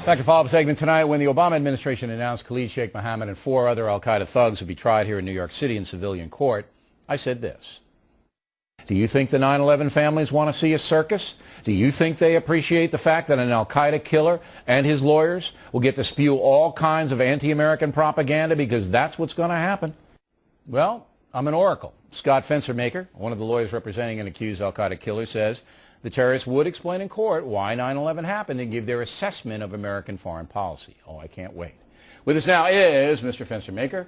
Back to follow-up segment tonight. When the Obama administration announced Khalid Sheikh Mohammed and 4 other al-Qaeda thugs would be tried here in New York City in civilian court, I said this. Do you think the 9/11 families want to see a circus? Do you think they appreciate the fact that an al-Qaeda killer and his lawyers will get to spew all kinds of anti-American propaganda because that's what's going to happen? Well, I'm an oracle. Scott Fenstermaker, one of the lawyers representing an accused al-Qaeda killer, says the terrorists would explain in court why 9/11 happened and give their assessment of American foreign policy. Oh, I can't wait. With us now is Mr. Fenstermaker.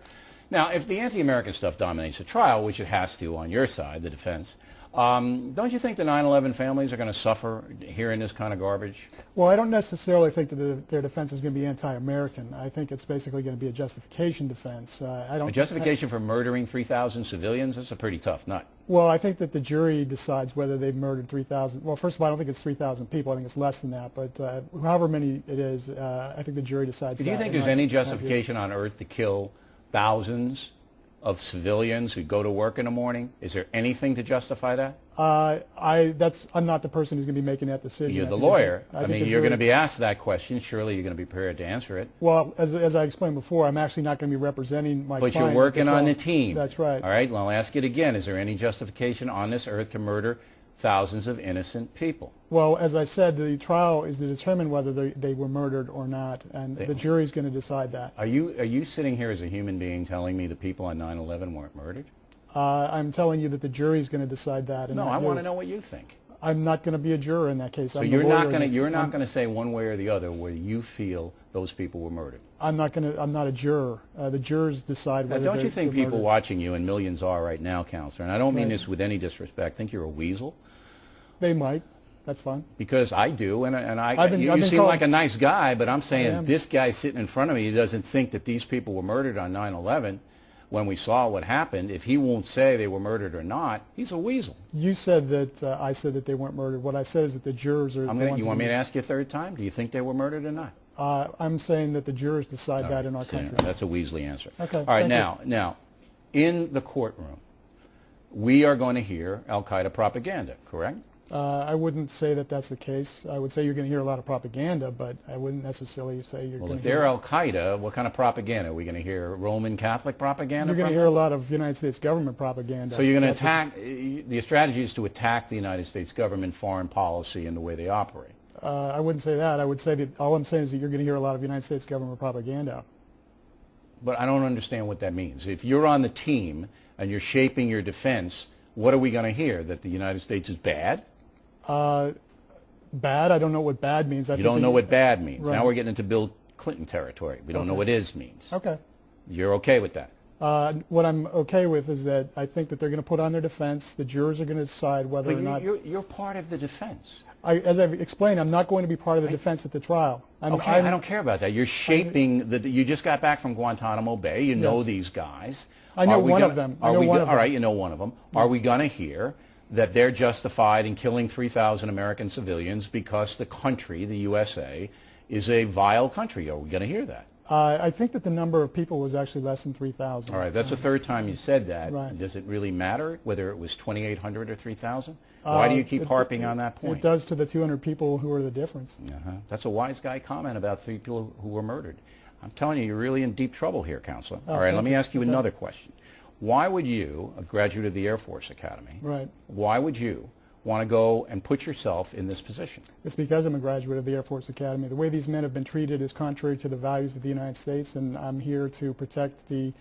Now, if the anti-American stuff dominates the trial, which it has to on your side, the defense, don't you think the 9/11 families are going to suffer hearing this kind of garbage? Well, I don't necessarily think that their defense is going to be anti-American. I think it's basically going to be a justification defense. A justification for murdering 3,000 civilians? That's a pretty tough nut. Well, I think that the jury decides whether they've murdered 3,000. Well, first of all, I don't think it's 3,000 people. I think it's less than that. But however many it is, I think the jury decides that. Do you think there's any justification on earth to kill thousands of civilians who go to work in the morning? Is there anything to justify that? I'm not the person who's going to be making that decision. You're the lawyer. I mean, you're going to be asked that question. Surely you're going to be prepared to answer it. Well, as I explained before, I'm actually not going to be representing my client. But you're working on the team. That's right. All right, well, I'll ask it again. Is there any justification on this earth to murder thousands of innocent people? Well, as I said, the trial is to determine whether they were murdered or not, and the jury is going to decide that. Are you sitting here as a human being telling me the people on 9/11 weren't murdered? I'm telling you that the jury is going to decide that. No, I want to know what you think. I'm not going to be a juror in that case. So you're not going to say one way or the other where you feel those people were murdered. I'm not a juror. The jurors decide whether. Now, don't you think people watching you, and millions are right now, Counselor, and I don't mean this with any disrespect, think you're a weasel? They might. That's fine. Because I do, and you seem like a nice guy, but I'm saying this guy sitting in front of me, he doesn't think that these people were murdered on 9/11. When we saw what happened, if he won't say they were murdered or not, he's a weasel. You said that I said that they weren't murdered. What I said is that the jurors are. You want me to ask you a third time? Do you think they were murdered or not? I'm saying that the jurors decide that in our country. That's a Weasley answer. Okay. All right. Now, in the courtroom, we are going to hear al-Qaeda propaganda, correct? I wouldn't say that that's the case. I would say you're going to hear a lot of propaganda, but I wouldn't necessarily say you're going to hear... Well, if they're al-Qaeda, what kind of propaganda? Are we going to hear Roman Catholic propaganda? You're going to hear a lot of United States government propaganda. So you're going to attack... The strategy is to attack the United States government, foreign policy, and the way they operate. I wouldn't say that. I would say that all I'm saying is that you're going to hear a lot of United States government propaganda. But I don't understand what that means. If you're on the team and you're shaping your defense, what are we going to hear? That the United States is bad? Bad? I don't know what bad means. You don't know what bad means. Right. Now we're getting into Bill Clinton territory. We don't know what is means. Okay. You're okay with that? What I'm okay with is that I think that they're going to put on their defense. The jurors are going to decide whether or not... You're part of the defense. As I've explained, I'm not going to be part of the defense at the trial. I don't care about that. You're shaping... You just got back from Guantanamo Bay. You know these guys. I know one of them. All right, you know one of them. Yes. Are we going to hear that they're justified in killing 3,000 American civilians because the country, the USA, is a vile country? Are we going to hear that? I think that the number of people was actually less than 3,000. All right, that's the third time you said that. Right. Does it really matter whether it was 2,800 or 3,000? Why do you keep harping on that point? It does to the 200 people who are the difference. That's a wise guy comment about 3 people who were murdered. I'm telling you, you're really in deep trouble here, Counselor. All right, let me ask you another question. Why would you, a graduate of the Air Force Academy, why would you want to go and put yourself in this position? It's because I'm a graduate of the Air Force Academy. The way these men have been treated is contrary to the values of the United States, and I'm here to protect the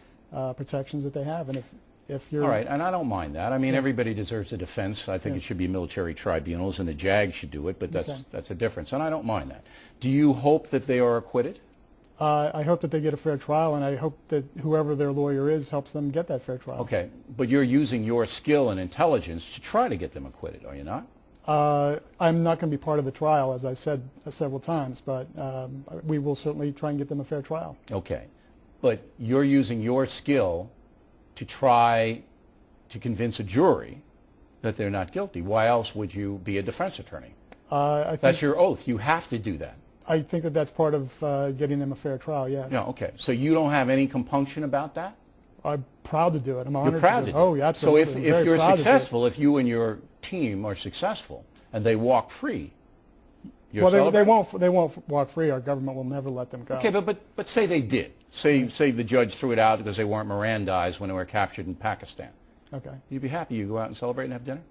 protections that they have. And if you're... All right, and I don't mind that. I mean, everybody deserves a defense. I think it should be military tribunals, and the JAG should do it, but that's a difference, and I don't mind that. Do you hope that they are acquitted? I hope that they get a fair trial, and I hope that whoever their lawyer is helps them get that fair trial. Okay, but you're using your skill and intelligence to try to get them acquitted, are you not? I'm not going to be part of the trial, as I've said several times, but we will certainly try and get them a fair trial. Okay, but you're using your skill to try to convince a jury that they're not guilty. Why else would you be a defense attorney? That's your oath. You have to do that. I think that that's part of getting them a fair trial, yes. Yeah, okay. So you don't have any compunction about that? I'm proud to do it. I'm honored. You're proud to do it? Oh, yeah, absolutely. So if you're successful, if you and your team are successful and they walk free, You're they won't walk free. Our government will never let them go. Okay, but say they did. Say the judge threw it out because they weren't Mirandized when they were captured in Pakistan. Okay. You'd be happy. You go out and celebrate and have dinner?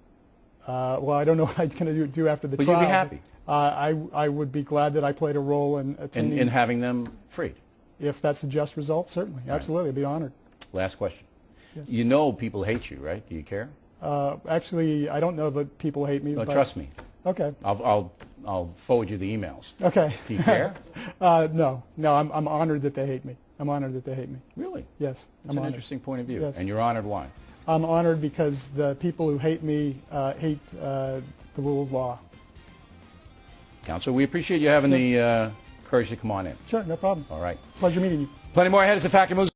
Well, I don't know what I'm going to do after the trial. But you'd be happy? I would be glad that I played a role in attending. In having them freed? If that's a just result, certainly. Right. Absolutely. I'd be honored. Last question. Yes. You know people hate you, right? Do you care? Actually, I don't know that people hate me. No, trust me. Okay. I'll forward you the emails. Okay. Do you care? No. I'm honored that they hate me. I'm honored that they hate me. Really? Yes. That's an interesting point of view. Yes. And you're honored why? I'm honored because the people who hate me hate the rule of law. Counsel, we appreciate you having the courage to come on in. Sure, no problem. All right. Pleasure meeting you. Plenty more ahead as the Factor moves.